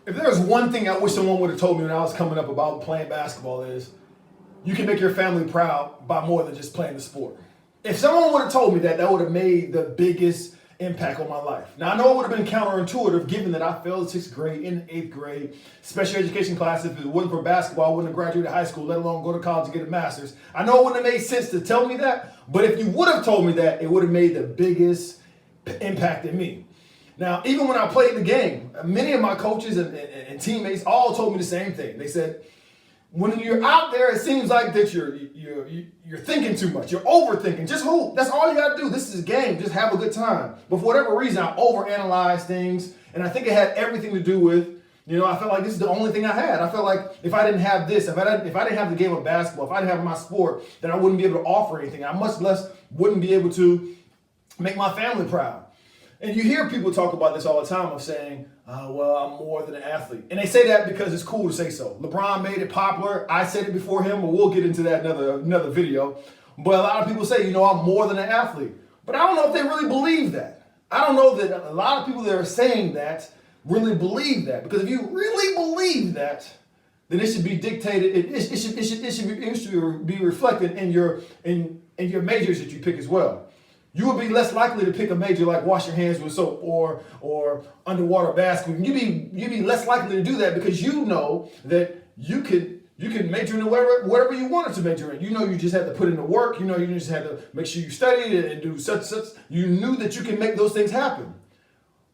If there was one thing I wish someone would have told me when I was coming up about playing basketball is you can make your family proud by more than just playing the sport. If someone would have told me that, that would have made the biggest impact on my life. Now, I know it would have been counterintuitive given that I failed 6th grade and 8th grade, special education classes. If it wasn't for basketball, I wouldn't have graduated high school, let alone go to college and get a master's. I know it wouldn't have made sense to tell me that, but if you would have told me that, it would have made the biggest impact in me. Now, even when I played the game, many of my coaches and teammates all told me the same thing. They said, when you're out there, it seems like that you're thinking too much. You're overthinking. Just hoop. That's all you got to do. This is a game. Just have a good time. But for whatever reason, I overanalyze things, and I think it had everything to do with, I felt like this is the only thing I had. I felt like if I didn't have this, if I didn't have the game of basketball, if I didn't have my sport, then I wouldn't be able to offer anything. I much less wouldn't be able to make my family proud. And you hear people talk about this all the time of saying, well, I'm more than an athlete. And they say that because it's cool to say so. LeBron made it popular. I said it before him, but we'll get into that another video. But a lot of people say, I'm more than an athlete. But I don't know if they really believe that. I don't know that a lot of people that are saying that really believe that. Because if you really believe that, then it should be dictated. It should be reflected in your majors that you pick as well. You would be less likely to pick a major like wash your hands with soap or underwater basket. You'd be less likely to do that because you know that you can major in whatever you wanted to major in. You just had to put in the work. You just had to make sure you studied and do such. You knew that you can make those things happen.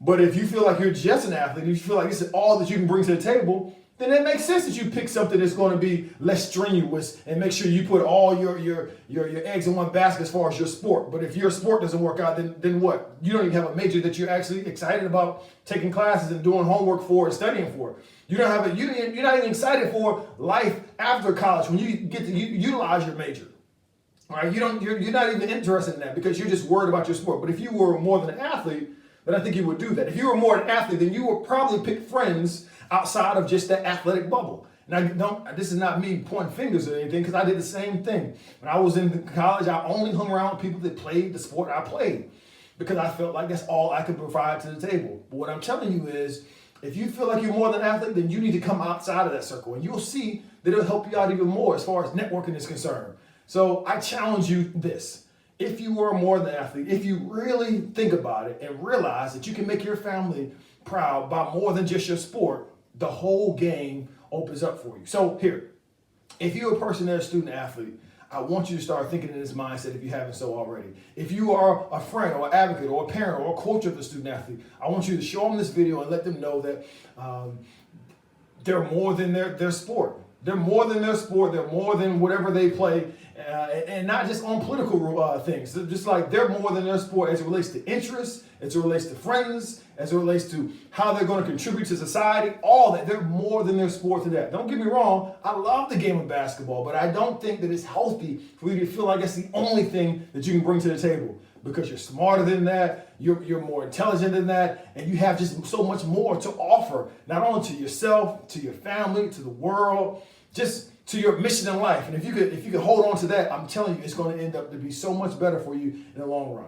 But if you feel like you're just an athlete, you feel like this is all that you can bring to the table, then it makes sense that you pick something that's going to be less strenuous and make sure you put all your eggs in one basket as far as your sport. But if your sport doesn't work out, then what? You don't even have a major that you're actually excited about taking classes and doing homework for and studying for. You're not even excited for life after college when you get to utilize your major. All right, you're not even interested in that because you're just worried about your sport. But if you were more than an athlete, then I think you would do that. If you were more an athlete, then you would probably pick friends outside of just that athletic bubble. Now, this is not me pointing fingers or anything because I did the same thing. When I was in college, I only hung around with people that played the sport I played because I felt like that's all I could provide to the table. But what I'm telling you is, if you feel like you're more than an athlete, then you need to come outside of that circle and you'll see that it'll help you out even more as far as networking is concerned. So I challenge you this. If you are more than an athlete, if you really think about it and realize that you can make your family proud by more than just your sport, the whole game opens up for you. So here, if you're a person that's a student athlete, I want you to start thinking in this mindset if you haven't so already. If you are a friend or an advocate or a parent or a coach of a student athlete, I want you to show them this video and let them know that they're more than their sport. They're more than their sport. They're more than whatever they play, and not just on political things. Just like they're more than their sport as it relates to interests, as it relates to friends, as it relates to how they're going to contribute to society, all that. They're more than their sport to that. Don't get me wrong. I love the game of basketball, but I don't think that it's healthy for you to feel like it's the only thing that you can bring to the table. Because you're smarter than that, you're more intelligent than that, and you have just so much more to offer, not only to yourself, to your family, to the world, just to your mission in life. And if you could hold on to that, I'm telling you, it's going to end up to be so much better for you in the long run.